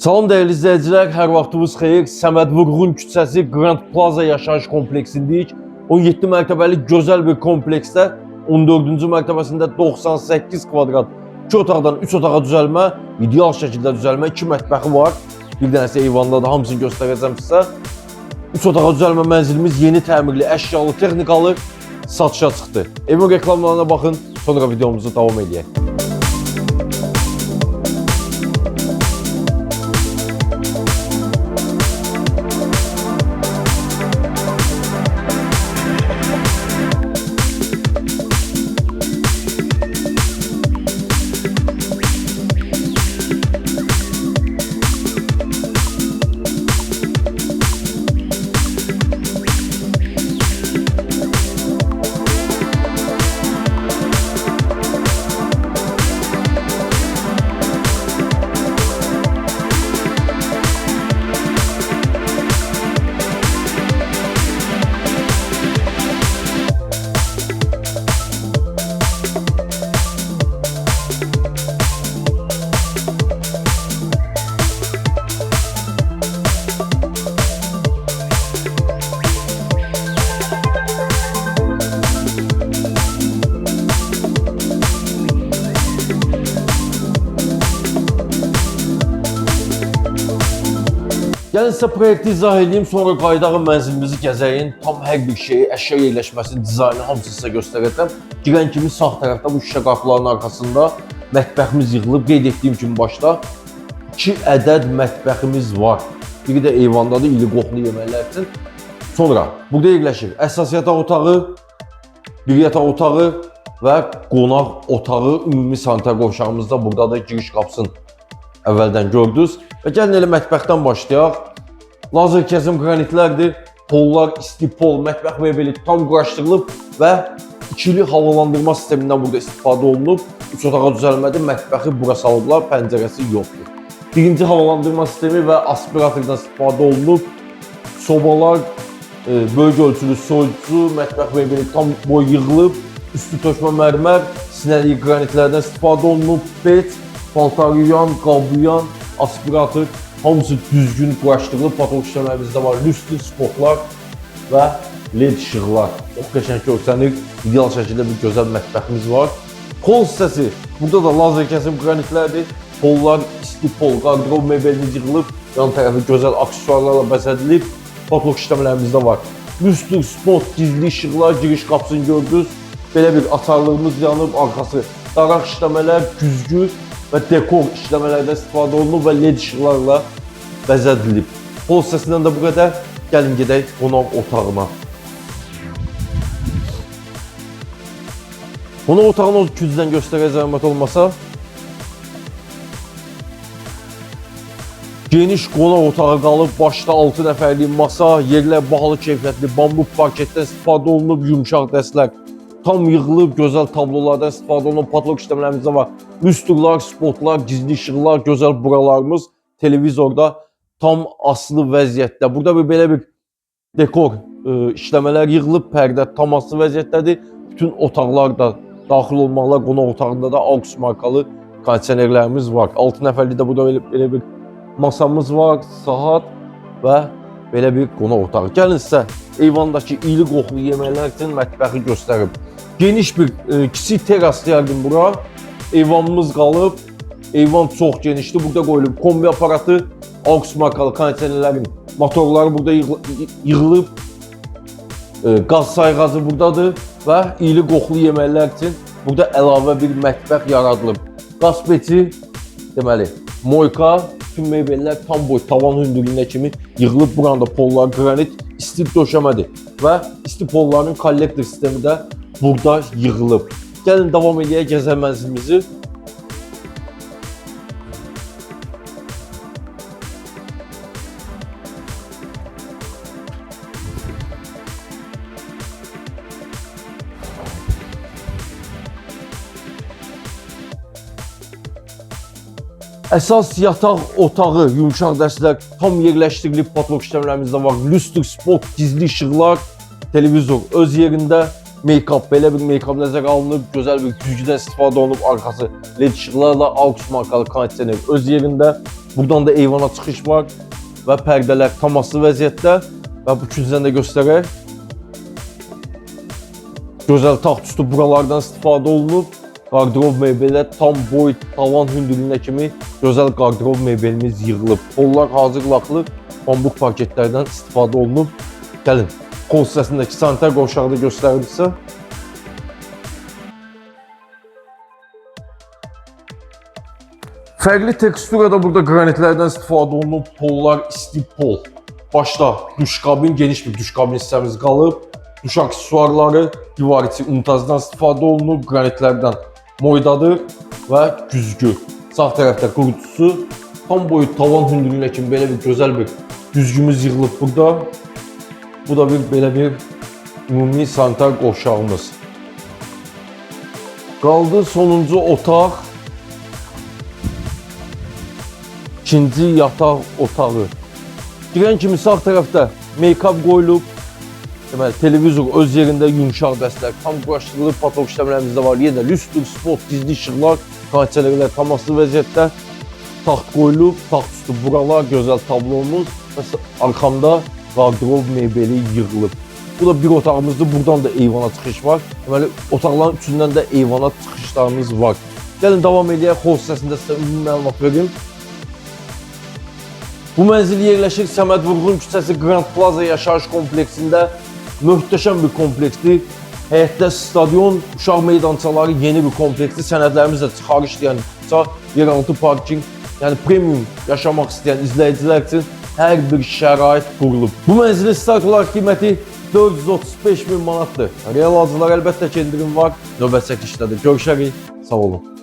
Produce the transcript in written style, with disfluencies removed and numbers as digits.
Salam dəyərli izləyicilər, hər vaxtınız xeyir. Səməd Vurğun küçəsi Grand Plaza yaşayış kompleksindəyik. 17 mərtəbəli gözəl bir kompleksdə 14-cü mərtəbəsində 98 kvadrat 2 otaqdan 3 otağa düzəlmə, ideal şəkildə düzəlmə, 2 mətbəxi var. Bir dənəsi eyvanda da hamısını göstərəcəm sizə. 3 otağa düzəlmə mənzilimiz yeni təmirli, əşyalı, texnikalı satışa çıxdı. Evin reklamlarına baxın, sonra videomuzu davam edək. Gəlin sizə proyekti izah edeyim, sonra qayıdağın mənzilimizi gəzəyin. Tam hər bir şeyi, əşya yerləşməsini, dizaynı hamısını sizə göstərəcəm. Girən kimi sağ tərəfdə bu şüşə qapıların arxasında mətbəximiz yığılıb. Qeyd etdiyim kimi başda 2 ədəd mətbəximiz var. Biri də eyvandadır, iri qoxulu yeməklər üçün. Sonra burada yerləşir əsas yataq otağı, bir yataq otağı və qonaq otağı. Ümumi sanitar qovşağımız da buradadır. Giriş qapısını əvvəldən gördünüz. Və gəlin elə mətbəxdən başlayaq. Lazer kəsim qranitlərdir. Pollar, isti pol, mətbəx mebeli tam quraşdırılıb və ikili havalandırma sistemindən burada istifadə olunub. 3 otağa düzəlmədir, mətbəxi bura salıblar, pəncərəsi yoxdur. Birinci havalandırma sistemi və aspiratordan istifadə olunub. Sobalar, böyük ölçülü soyucu, mətbəx mebeli tam boy yığılıb. Üstü tökmə mərmər, sinəli qranitlərdən istifadə olunub. Pet, paltar yuyan, qab yuyan, aspirator, hamısı düzgün quraşdırılıb. Patolog işləməyimizdə var lüstr, spotlar və led işıqlar. Çox qəşəng görsənir. İdeal şəkildə bir gözəl mətbəximiz var. Pol hissəsi, burada da lazer kəsim qranitlərdir. Pollar, isti pol, qardırob mebelimiz yığılıb. Yan tərəfi gözəl aksesuarlarla bəzədilib. Patolog işləmələrimizdə var lüstr, spot, gizli işıqlar, giriş qapısını gördünüz. Belə bir açarlığımız yanıb, arxası daraq işləmələr, güzgü və dekor işləmələrdən istifadə olunub və led işıqlarla bəzədilib. Pol hissəsindən də bu qədər. Gəlin gedək qonaq otağına. Qonaq otağını o kücdən göstərək zəhmət olmasa. Geniş qonaq otağı qalıb, başda 6 nəfərlik masa, yerlər bahalı keyfiyyətli bambuk parketdən istifadə olunub, yumşaq dəstlər tam yığılıb, gözəl tablolardan istifadə olunub. Patolog işləmələrimizdə var lüstrlar, spotlar, gizli işıqlar, gözəl buralarımız televizorda tam asılı vəziyyətdə. Burada belə bir dekor işləmələr yığılıb, pərdə tam asılı vəziyyətdədir. Bütün otaqlar da daxil olmaqla qonaq otağında da AUX markalı kondisionerlərimiz var. 6 nəfərlik də burada belə bir masamız var, saat və belə bir qonaq otağı. Gəlin sizə eyvandakı iri qoxulu yeməklər üçün mətbəxi göstərim. Geniş bir kiçik teras deyərdim bura. Eyvanımız qalıb. Eyvan çox genişdir. Burada qoyulub kombi aparatı, AUX markalı kondisionerlərin motorları burada yığılıb. Qaz sayğacı buradadır və iri qoxulu yeməklər üçün burada əlavə bir mətbəx yaradılıb. Qaz peçi, deməli, moyka, bütün mebellər tam boy tavan hündürlüyünə kimi yığılıb. Buranda pollar qranit, isti döşəmədir və isti polların kollektor sistemi də burada yığılıb. Gəlin davam edək gəzən mənzilimizi. Əsas yataq otağı, yumşaq dəstlər tam yerləşdirilib. Patolog işləmələrimizdə var lüstr, spot, gizli işıqlar, televizor öz yerində. make-up, belə bir make-up nəzərə alınıb, gözəl bir güzgüdən istifadə olunub, arxası LED işıqlarla AUX markalı kondisioner öz yerində. Buradan da eyvana çıxış var və pərdələr tam asılı vəziyyətdə və bu küncdən də göstərək. Gözəl taxt üstü buralardan istifadə olunub. Qardırob mebelə tam boy tavan hündürlüyünə kimi gözəl qardırob mebelimiz yığılıb. Pollar hazır laqlı bambuq paketlərdən istifadə olunub. Gəlin, qol hissəsindəki sanitar qovşağı da göstərilirsə. Fərqli teksturada burada qranitlərdən istifadə olunub. Pollar isti pol. Başda duş kabin, geniş bir duş kabin hissəmiz qalıb. Duş aksesuarları, divar içi unitazdan istifadə olunub. Qranitlərdən moydadır və güzgü. Sağ tərəfdə qurutusu. Tam boyu tavan hündürlüyünə kimi belə bir gözəl bir güzgümüz yığılıb burada. Bu da belə bir ümumi sanitar qovşağımız. Qaldı sonuncu otaq. İkinci yataq otağı. Girən kimi sağ tərəfdə make-up qoyulub. Deməli, televizor öz yerində yumşaq dəstək, tam quraşdırılıb, patolog işləmələrimiz də var. Yenə lüstr, spot, gizli işıqlar, kondisionerlər tam asılı vəziyyətdə. Taxt qoyulub, taxt üstü buralar, gözəl tablomuz və arxamda qardırob mebeli yığılıb. Bu da bir otağımızdır, buradan da eyvana çıxış var. Deməli, otaqların üçündən də eyvana çıxışlarımız var. Gəlin, davam edək, xol hissəsində sizə ümumi məlumat verim. Bu mənzil yerləşir Səməd Vurğun küçəsi Grand Plaza yaşayış kompleksində. Möhtəşəm bir kompleksdir. Həyətdə stadion, uşaq meydançaları yeni bir kompleksdir. Sənədlərimiz də çıxarış deyən yeraltı parking, yəni premium yaşamaq istəyən izləyicilər üçün hər bir şərait qurulub. Bu mənzilin start olaraq qiyməti 435 min manatdır. Real alıcılar əlbəttə ki, indirim var. Növbət çəkilişdədir. Görüşərik. Sağ olun.